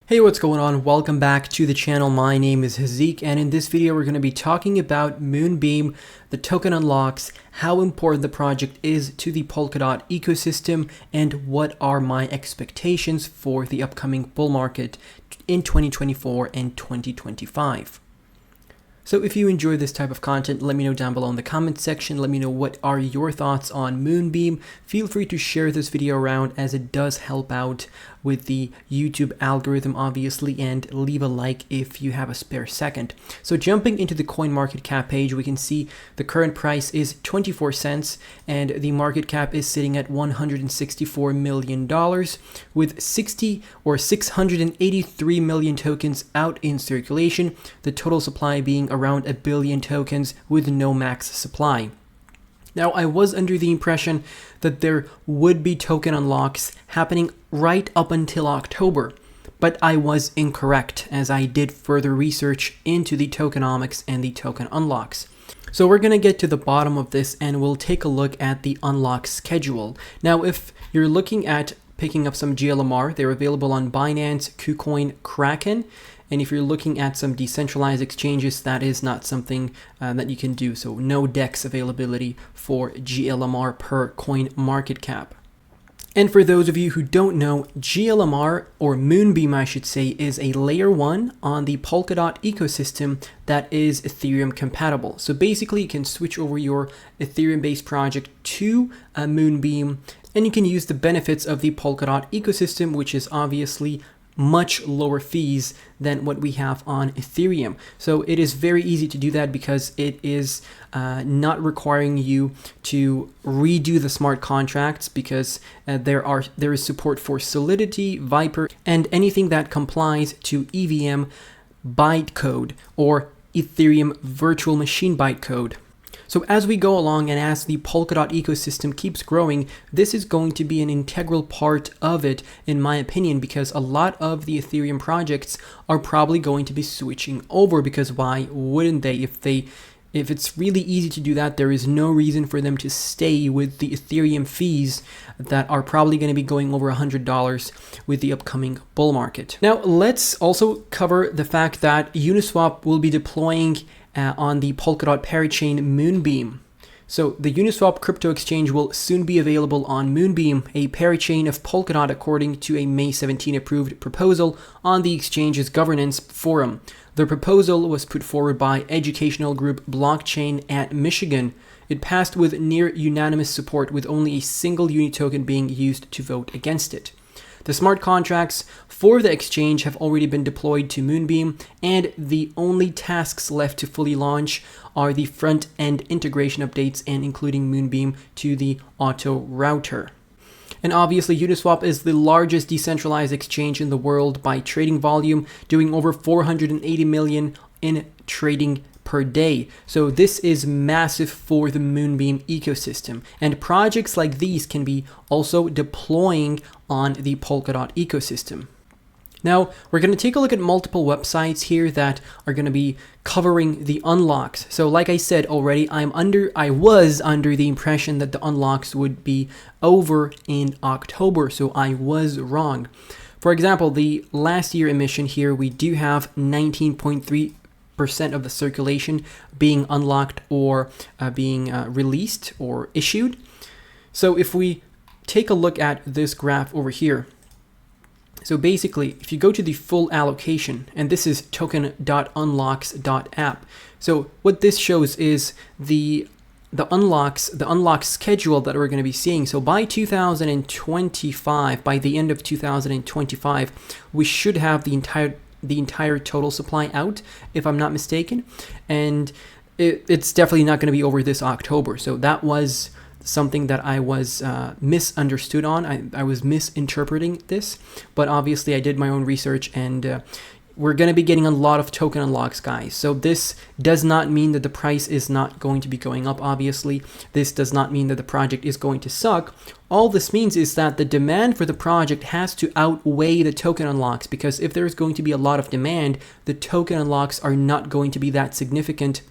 Hey, what's going on? Welcome back to the channel. My name is Hazeeq, and in this video we're going to be talking about Moonbeam, the token unlocks, how important the project is to the Polkadot ecosystem, and what are my expectations for the upcoming bull market in 2024 and 2025. So if you enjoy this type of content, let me know down below in the comment section. Let me know what are your thoughts on Moonbeam. Feel free to share this video around as it does help out with the YouTube algorithm, obviously, and leave a like if you have a spare second. So jumping into the CoinMarketCap page, we can see the current price is 24 cents and the market cap is sitting at $164 million with 683 million tokens out in circulation, the total supply being around a billion tokens with no max supply. Now, I was under the impression that there would be token unlocks happening right up until October, but I was incorrect as I did further research into the tokenomics and the token unlocks. So we're going to get to the bottom of this and we'll take a look at the unlock schedule. Now, if you're looking at picking up some Glmr, they're available on Binance, KuCoin, Kraken. And if you're looking at some decentralized exchanges, that is not something that you can do. So no DEX availability for Glmr per CoinMarketCap. And for those of you who don't know, Glmr, or Moonbeam I should say, is a layer 1 on the Polkadot ecosystem that is Ethereum compatible. So basically you can switch over your Ethereum based project to Moonbeam and you can use the benefits of the Polkadot ecosystem, which is obviously much lower fees than what we have on Ethereum. So it is very easy to do that because it is not requiring you to redo the smart contracts because there is support for Solidity, Viper, and anything that complies to EVM bytecode or Ethereum virtual machine bytecode. So as we go along and as the Polkadot ecosystem keeps growing, this is going to be an integral part of it, in my opinion, because a lot of the Ethereum projects are probably going to be switching over, because why wouldn't they? If it's really easy to do that, there is no reason for them to stay with the Ethereum fees that are probably going to be going over $100 with the upcoming bull market. Now, let's also cover the fact that Uniswap will be deploying on the Polkadot parachain Moonbeam. So the Uniswap crypto exchange will soon be available on Moonbeam, a parachain of Polkadot, according to a May 17 approved proposal on the exchange's governance forum. The proposal was put forward by educational group Blockchain at Michigan. It passed with near unanimous support, with only a single uni token being used to vote against it. The smart contracts for the exchange have already been deployed to Moonbeam, and the only tasks left to fully launch are the front-end integration updates and including Moonbeam to the auto router. And obviously, Uniswap is the largest decentralized exchange in the world by trading volume, doing over 480 million in trading per day. So this is massive for the Moonbeam ecosystem, and projects like these can be also deploying on the Polkadot ecosystem. Now we're going to take a look at multiple websites here that are going to be covering the unlocks. So like I said already, I was under the impression that the unlocks would be over in October, so I was wrong. For example, the last year emission here, we do have 19.3% of the circulation being unlocked or being released or issued. So if we take a look at this graph over here, so basically if you go to the full allocation, and this is token.unlocks.app, so what this shows is the unlock schedule that we're going to be seeing. So by 2025, by the end of 2025, we should have the entire total supply out, if I'm not mistaken, and it's definitely not going to be over this October. So that was something that I was misunderstood on. I was misinterpreting this, but obviously I did my own research, and we're going to be getting a lot of token unlocks, guys. So this does not mean that the price is not going to be going up, obviously. This does not mean that the project is going to suck. All this means is that the demand for the project has to outweigh the token unlocks, because if there's going to be a lot of demand, the token unlocks are not going to be that significant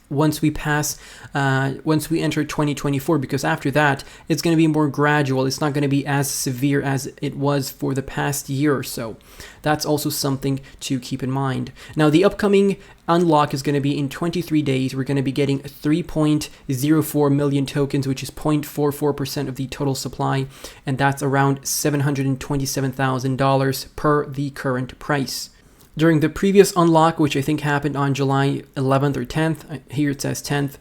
once we enter 2024, because after that it's going to be more gradual. It's not going to be as severe as it was for the past year or so. That's also something to keep in mind. Now, the upcoming unlock is going to be in 23 days. We're going to be getting 3.04 million tokens, which is 0.44% of the total supply, and that's around $727,000 per the current price. During the previous unlock, which I think happened on July 11th or 10th, here it says 10th,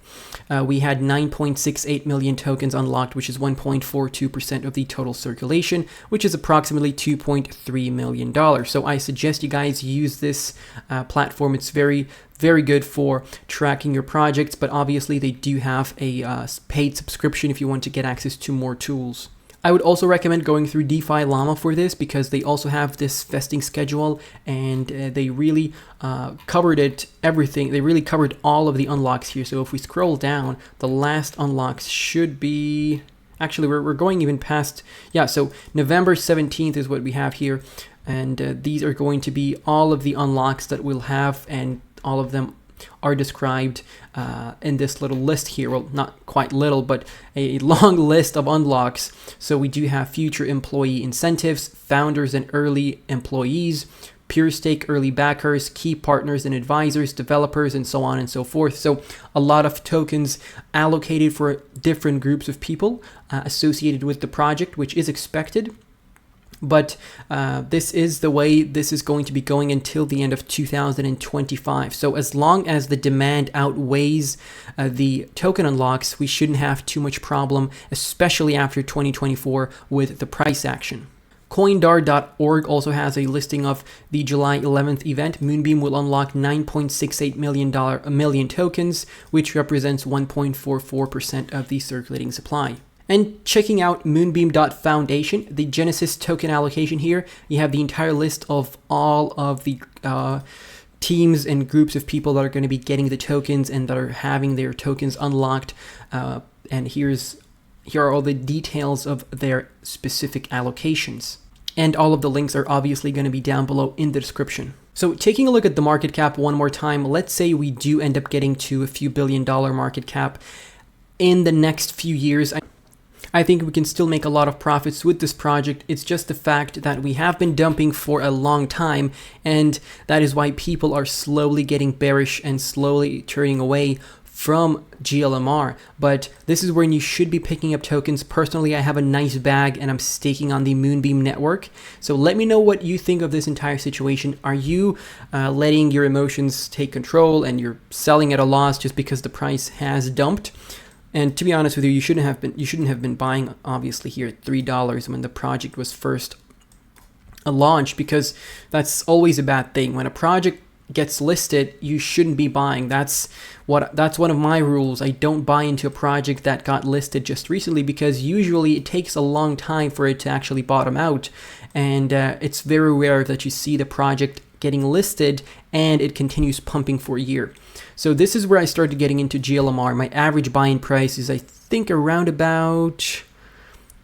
we had 9.68 million tokens unlocked, which is 1.42% of the total circulation, which is approximately $2.3 million. So I suggest you guys use this platform. It's very good for tracking your projects, but obviously they do have a paid subscription if you want to get access to more tools. I would also recommend going through DeFi Llama for this, because they also have this vesting schedule, and they really covered everything. They really covered all of the unlocks here. So if we scroll down, the last unlocks should be, actually we're going even past, yeah, so November 17th is what we have here, and these are going to be all of the unlocks that we'll have, and all of them are described in this little list here. Well, not quite little, but a long list of unlocks. So we do have future employee incentives, founders and early employees, pure stake early backers, key partners and advisors, developers, and so on and so forth. So a lot of tokens allocated for different groups of people associated with the project, which is expected. But this is the way this is going to be going until the end of 2025. So as long as the demand outweighs the token unlocks, we shouldn't have too much problem, especially after 2024 with the price action. Coindar.org also has a listing of the July 11th event. Moonbeam will unlock 9.68 million tokens, which represents 1.44% of the circulating supply. And checking out Moonbeam.Foundation, the Genesis token allocation here, you have the entire list of all of the teams and groups of people that are going to be getting the tokens and that are having their tokens unlocked. And here are all the details of their specific allocations. And all of the links are obviously going to be down below in the description. So taking a look at the market cap one more time, let's say we do end up getting to a few $billion market cap in the next few years. I think we can still make a lot of profits with this project. It's just the fact that we have been dumping for a long time, and that is why people are slowly getting bearish and slowly turning away from Glmr. But this is when you should be picking up tokens. Personally, I have a nice bag and I'm staking on the Moonbeam network. So let me know what you think of this entire situation. Are you letting your emotions take control and you're selling at a loss just because the price has dumped? And to be honest with you, you shouldn't have been buying obviously here at $3 when the project was first launched, because that's always a bad thing. When a project gets listed, you shouldn't be buying. That's one of my rules. I don't buy into a project that got listed just recently, because usually it takes a long time for it to actually bottom out, and it's very rare that you see the project getting listed and it continues pumping for a year. So this is where I started getting into Glmr. My average buy-in price is, I think, around about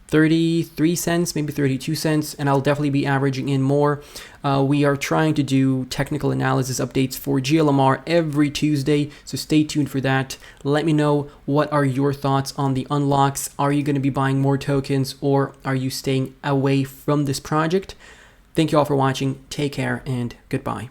33 cents, maybe 32 cents, and I'll definitely be averaging in more. We are trying to do technical analysis updates for Glmr every Tuesday, so stay tuned for that. Let me know, what are your thoughts on the unlocks? Are you going to be buying more tokens, or are you staying away from this project? Thank you all for watching. Take care and goodbye.